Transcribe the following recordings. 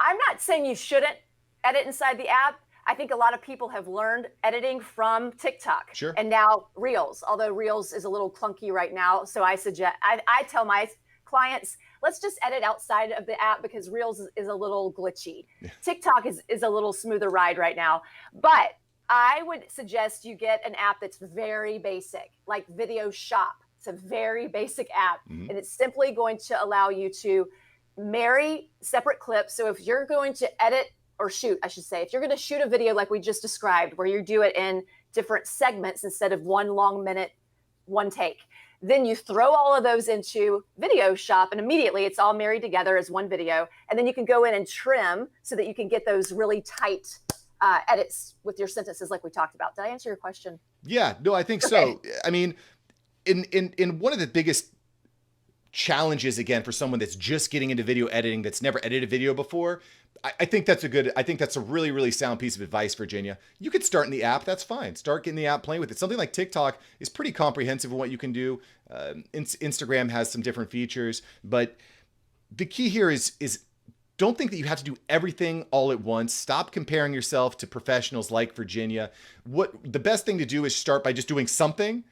I'm not saying you shouldn't edit inside the app. I think a lot of people have learned editing from TikTok Sure. and now Reels, although Reels is a little clunky right now. So I tell my clients, let's just edit outside of the app because Reels is a little glitchy. TikTok is a little smoother ride right now. But I would suggest you get an app that's very basic, like Video Shop. It's a very basic app, and it's simply going to allow you to marry separate clips. So if you're going to edit or shoot, I should say, if you're going to shoot a video like we just described, where you do it in different segments instead of one long minute, one take, then you throw all of those into Video Shop, and immediately it's all married together as one video. And then you can go in and trim so that you can get those really tight edits with your sentences like we talked about. Did I answer your question? Yeah, no, I think so. I mean, in one of the biggest challenges, again, for someone that's just getting into video editing, that's never edited a video before, I think that's a really, really sound piece of advice, Virginia. You could start in the app. That's fine. Start getting the app, playing with it. Something like TikTok is pretty comprehensive in what you can do. Instagram has some different features, but the key here is don't think that you have to do everything all at once. Stop comparing yourself to professionals like Virginia. What the best thing to do is start by just doing something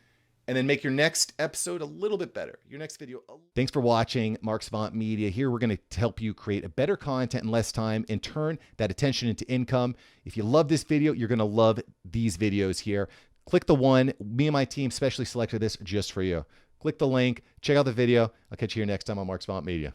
and then make your next episode a little bit better. Your next video. Thanks for watching Mark Savant Media. Here we're going to help you create a better content in less time and turn that attention into income. If you love this video, you're going to love these videos here. Click the one. Me and my team specially selected this just for you. Click the link. Check out the video. I'll catch you here next time on Mark Savant Media.